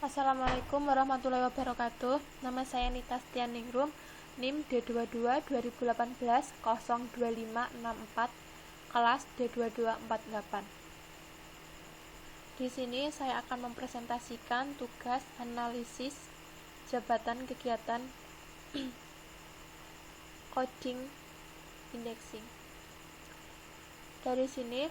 Assalamualaikum warahmatullahi wabarakatuh. Nama saya Nita Stianingrum, NIM D22 2018 02564, kelas D2248. Di sini saya akan mempresentasikan tugas analisis jabatan kegiatan coding indexing. Dari sini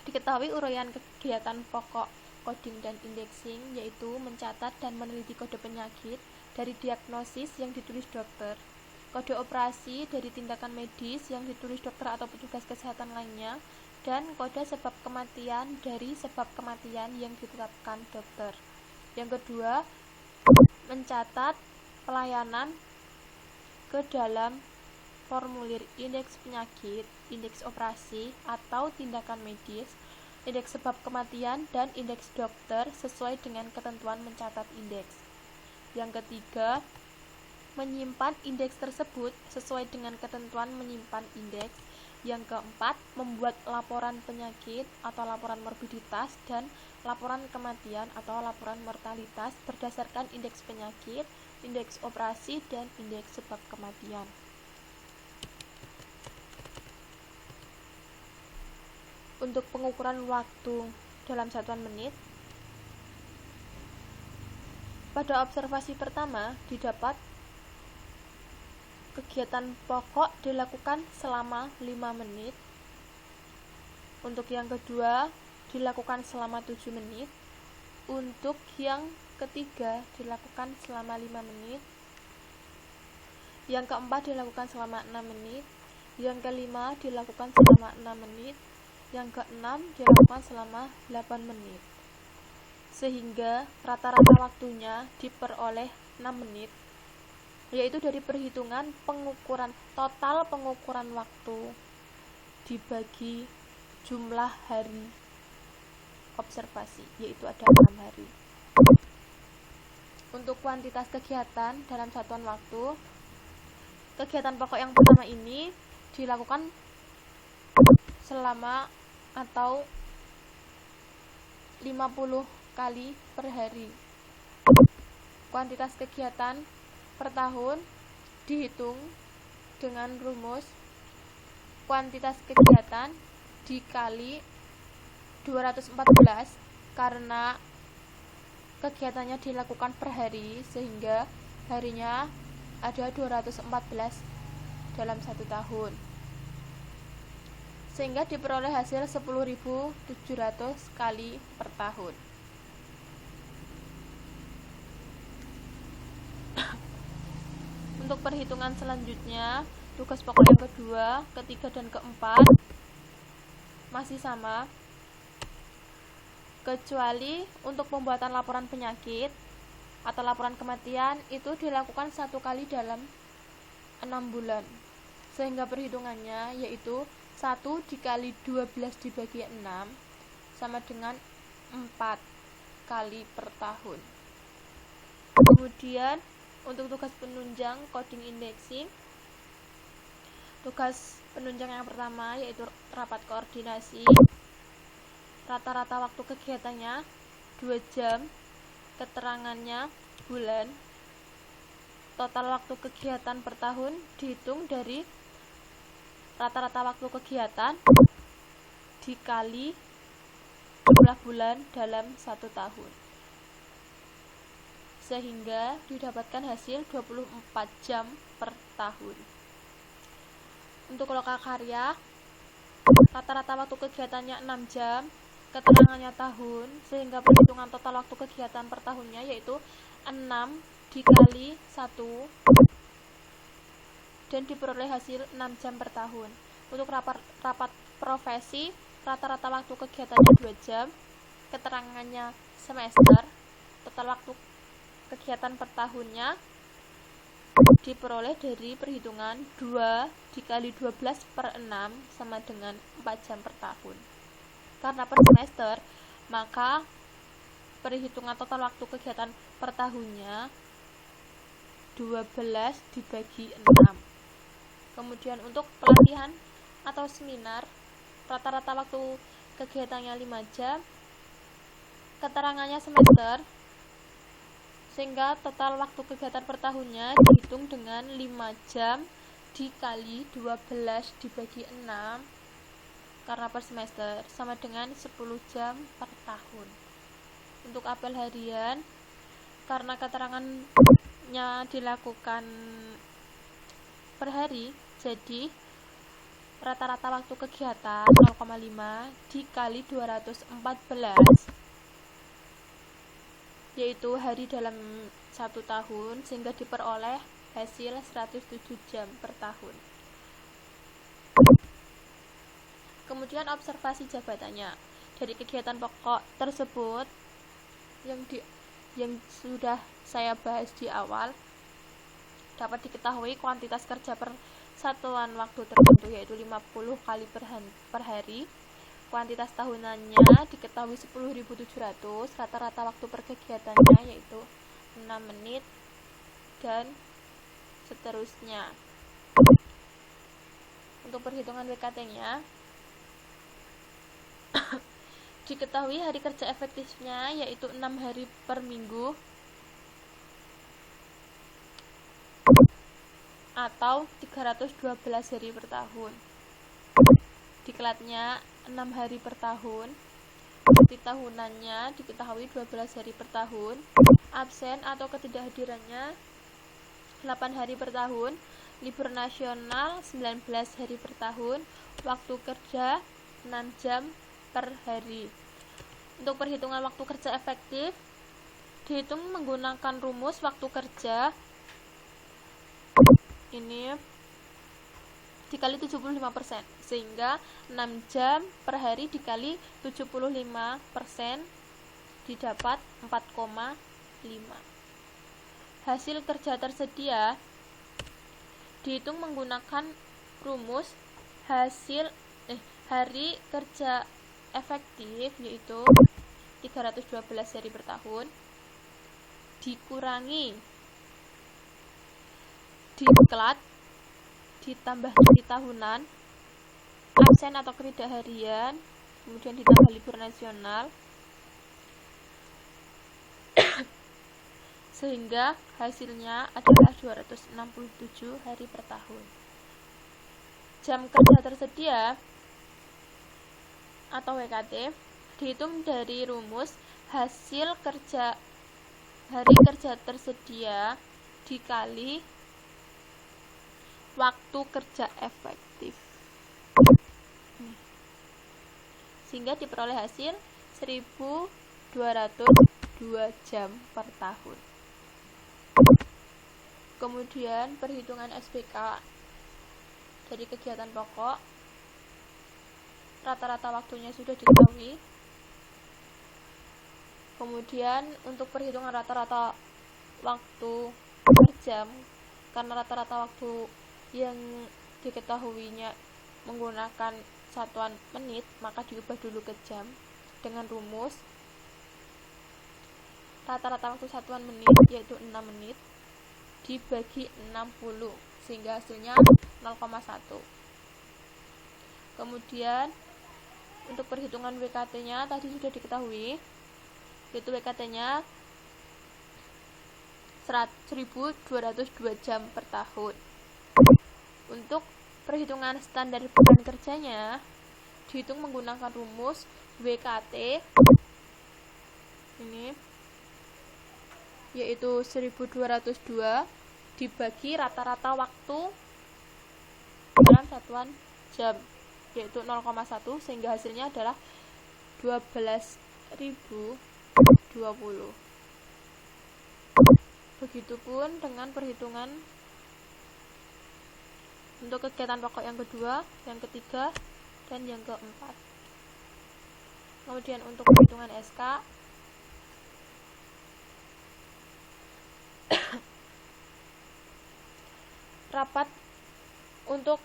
diketahui uraian kegiatan pokok coding dan indexing, yaitu mencatat dan meneliti kode penyakit dari diagnosis yang ditulis dokter, kode operasi dari tindakan medis yang ditulis dokter atau petugas kesehatan lainnya, dan kode sebab kematian dari sebab kematian yang ditetapkan dokter. Yang kedua, mencatat pelayanan ke dalam formulir indeks penyakit, indeks operasi atau tindakan medis, indeks sebab kematian, dan indeks dokter sesuai dengan ketentuan mencatat indeks. Yang ketiga, menyimpan indeks tersebut sesuai dengan ketentuan menyimpan indeks. Yang keempat, membuat laporan penyakit atau laporan morbiditas dan laporan kematian atau laporan mortalitas berdasarkan indeks penyakit, indeks operasi, dan indeks sebab kematian. Untuk pengukuran waktu dalam satuan menit, pada observasi pertama didapat kegiatan pokok dilakukan selama 5 menit. Untuk yang kedua dilakukan selama 7 menit. Untuk yang ketiga dilakukan selama 5 menit. Yang keempat dilakukan selama 6 menit. Yang kelima dilakukan selama 6 menit. Yang keenam dilakukan selama 8 menit. Sehingga rata-rata waktunya diperoleh 6 menit, yaitu dari perhitungan total pengukuran waktu dibagi jumlah hari observasi, yaitu ada 6 hari. Untuk kuantitas kegiatan dalam satuan waktu, kegiatan pokok yang pertama ini dilakukan selama atau 50 kali per hari. Kuantitas kegiatan per tahun dihitung dengan rumus kuantitas kegiatan dikali 214, karena kegiatannya dilakukan per hari sehingga harinya ada 214 dalam satu tahun, sehingga diperoleh hasil 10.700 kali per tahun. Untuk perhitungan selanjutnya, tugas pokok yang kedua, ketiga, dan keempat masih sama, kecuali untuk pembuatan laporan penyakit atau laporan kematian itu dilakukan 1 kali dalam 6 bulan, sehingga perhitungannya yaitu 1 dikali 12 dibagi 6 sama dengan 4 kali per tahun. Kemudian untuk tugas penunjang coding indexing, tugas penunjang yang pertama yaitu rapat koordinasi. Rata-rata waktu kegiatannya 2 jam, keterangannya bulan. Total waktu kegiatan per tahun dihitung dari rata-rata waktu kegiatan dikali jumlah bulan dalam 1 tahun, sehingga didapatkan hasil 24 jam per tahun. Untuk loka karya, rata-rata waktu kegiatannya 6 jam, keterangannya tahun, sehingga perhitungan total waktu kegiatan per tahunnya yaitu 6 dikali 1 dan diperoleh hasil 6 jam per tahun. Untuk rapat profesi, rata-rata waktu kegiatannya 2 jam, keterangannya semester, total waktu kegiatan per tahunnya diperoleh dari perhitungan 2 dikali 12 per 6 sama dengan 4 jam per tahun. Karena per semester, maka perhitungan total waktu kegiatan per tahunnya 12 dibagi 6. Kemudian untuk pelatihan atau seminar, rata-rata waktu kegiatannya 5 jam, keterangannya semester, sehingga total waktu kegiatan per tahunnya dihitung dengan 5 jam dikali 12 dibagi 6 karena per semester sama dengan 10 jam per tahun. Untuk apel harian, karena keterangannya dilakukan per hari, jadi rata-rata waktu kegiatan 0,5 dikali 214, yaitu hari dalam 1 tahun, sehingga diperoleh hasil 107 jam per tahun. Kemudian observasi jabatannya. Dari kegiatan pokok tersebut yang sudah saya bahas di awal, dapat diketahui kuantitas kerja per satuan waktu tertentu, yaitu 50 kali per hari. Kuantitas tahunannya diketahui 10.700, rata-rata waktu per kegiatannya yaitu 6 menit, dan seterusnya. Untuk perhitungan WKT-nya, diketahui hari kerja efektifnya yaitu 6 hari per minggu atau 312 hari per tahun. Diklatnya 6 hari per tahun. Cuti tahunannya diketahui 12 hari per tahun. Absen atau ketidakhadirannya 8 hari per tahun. Libur nasional 19 hari per tahun. Waktu kerja 6 jam per hari. Untuk perhitungan waktu kerja efektif, dihitung menggunakan rumus waktu kerja ini dikali 75%, sehingga 6 jam per hari dikali 75% didapat 4,5. Hasil kerja tersedia dihitung menggunakan rumus hari kerja efektif, yaitu 312 hari per tahun dikurangi diklat ditambah cuti tahunan, absen atau ketidakharian, kemudian ditambah libur nasional, sehingga hasilnya adalah 267 hari per tahun. Jam kerja tersedia atau WKT dihitung dari rumus hasil kerja hari kerja tersedia dikali waktu kerja efektif, sehingga diperoleh hasil 1.202 jam per tahun. Kemudian perhitungan SPK dari kegiatan pokok, rata-rata waktunya sudah diketahui. Kemudian untuk perhitungan rata-rata waktu per jam, karena rata-rata waktu yang diketahuinya menggunakan satuan menit, maka diubah dulu ke jam dengan rumus rata-rata waktu satuan menit yaitu 6 menit dibagi 60, sehingga hasilnya 0,1. Kemudian untuk perhitungan WKT-nya tadi sudah diketahui, yaitu WKT-nya 1.202 jam per tahun. Untuk perhitungan standar beban kerjanya dihitung menggunakan rumus WKT ini, yaitu 1.202 dibagi rata-rata waktu dalam satuan jam, yaitu 0,1, sehingga hasilnya adalah 12.020. Begitupun dengan perhitungan untuk kegiatan pokok yang kedua, yang ketiga, dan yang keempat. Kemudian untuk perhitungan SK, rapat untuk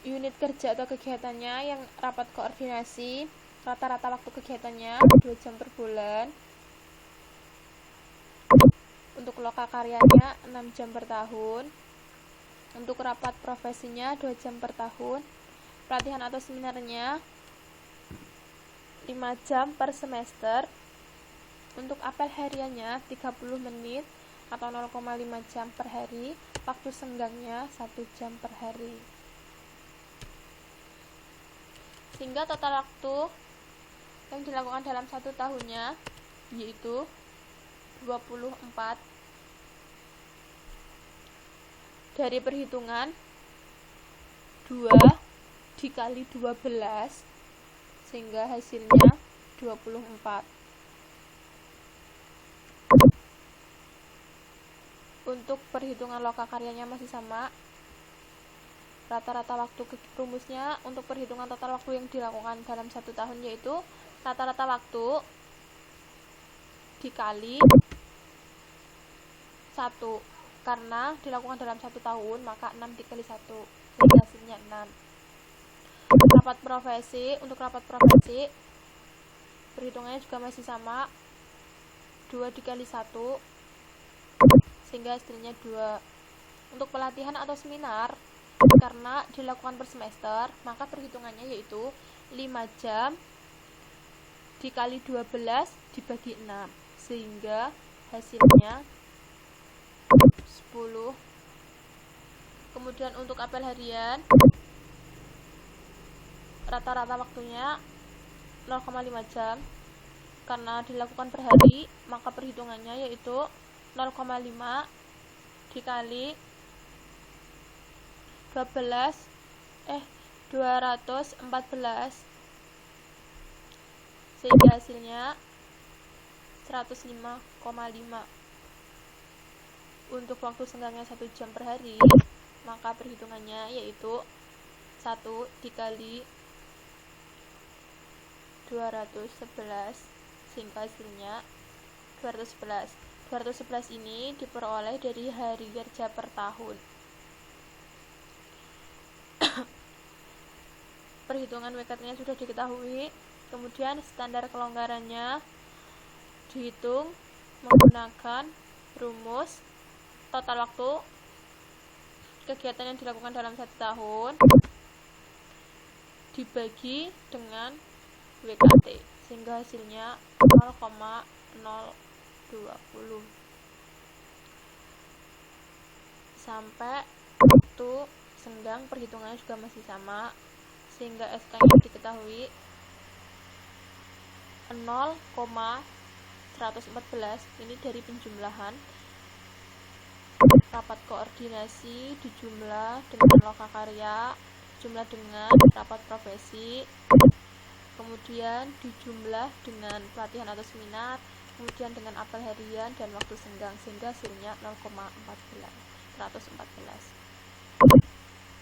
unit kerja atau kegiatannya yang rapat koordinasi, rata-rata waktu kegiatannya 2 jam per bulan. Untuk loka karyanya 6 jam per tahun. Untuk rapat profesinya 2 jam per tahun. Pelatihan atau seminarnya 5 jam per semester. Untuk apel hariannya 30 menit atau 0,5 jam per hari, waktu senggangnya 1 jam per hari. Sehingga total waktu yang dilakukan dalam 1 tahunnya yaitu 24 dari perhitungan 2 dikali 12 sehingga hasilnya 24. Untuk perhitungan lokakaryanya masih sama. Rata-rata waktu rumusnya untuk perhitungan total waktu yang dilakukan dalam 1 tahun yaitu rata-rata waktu dikali 1, karena dilakukan dalam 1 tahun maka 6 dikali 1 sehingga hasilnya 6. Rapat profesi, untuk rapat profesi perhitungannya juga masih sama, 2 dikali 1 sehingga hasilnya 2. Untuk pelatihan atau seminar karena dilakukan per semester maka perhitungannya yaitu 5 jam dikali 12 dibagi 6 sehingga hasilnya 10. Kemudian untuk apel harian rata-rata waktunya 0,5 jam karena dilakukan per hari maka perhitungannya yaitu 0,5 dikali 214 sehingga hasilnya 105,5. Untuk waktu senggangnya 1 jam per hari maka perhitungannya yaitu 1 dikali 211 sehingga hasilnya 211. 211 ini diperoleh dari hari kerja per tahun. Perhitungan WKT-nya sudah diketahui. Kemudian standar kelonggarannya dihitung menggunakan rumus total waktu kegiatan yang dilakukan dalam 1 tahun dibagi dengan WKT sehingga hasilnya 0,020. Sampai waktu senggang perhitungannya juga masih sama sehingga SK-nya diketahui 0,114. Ini dari penjumlahan. Rapat koordinasi dijumlah dengan lokakarya, jumlah dengan rapat profesi, kemudian dijumlah dengan pelatihan atau seminar, kemudian dengan apel harian dan waktu senggang sehingga hasilnya 114.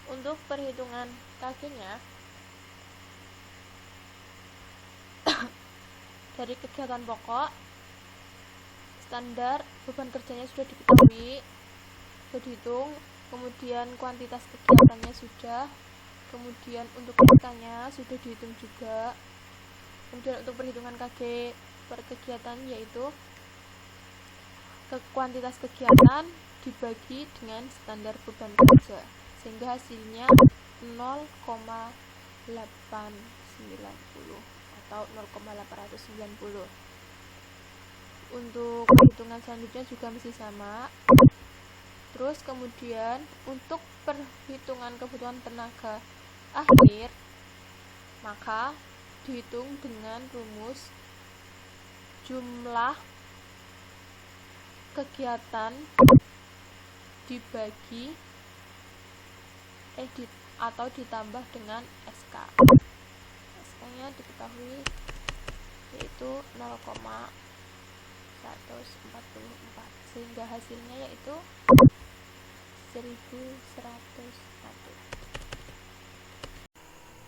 Untuk perhitungan KG-nya dari kegiatan pokok standar beban kerjanya sudah diketahui, sudah dihitung, kemudian kuantitas kegiatannya sudah, kemudian untuk SK-nya sudah dihitung juga. Kemudian untuk perhitungan KG per kegiatan yaitu kuantitas kegiatan dibagi dengan standar beban kerja sehingga hasilnya 0,890 atau 0,890. Untuk perhitungan selanjutnya juga masih sama. Terus kemudian untuk perhitungan kebutuhan tenaga akhir maka dihitung dengan rumus jumlah kegiatan dibagi atau ditambah dengan SK. SK-nya diketahui yaitu 0,144 sehingga hasilnya yaitu 1101.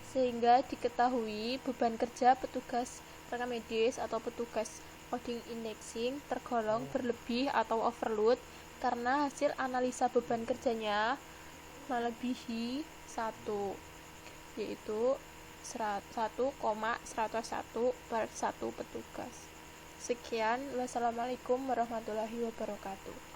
Sehingga diketahui beban kerja petugas rekam medis atau petugas coding indexing tergolong berlebih atau overload karena hasil analisa beban kerjanya melebihi 1 yaitu 1,101 per 1 petugas. Sekian, wassalamualaikum warahmatullahi wabarakatuh.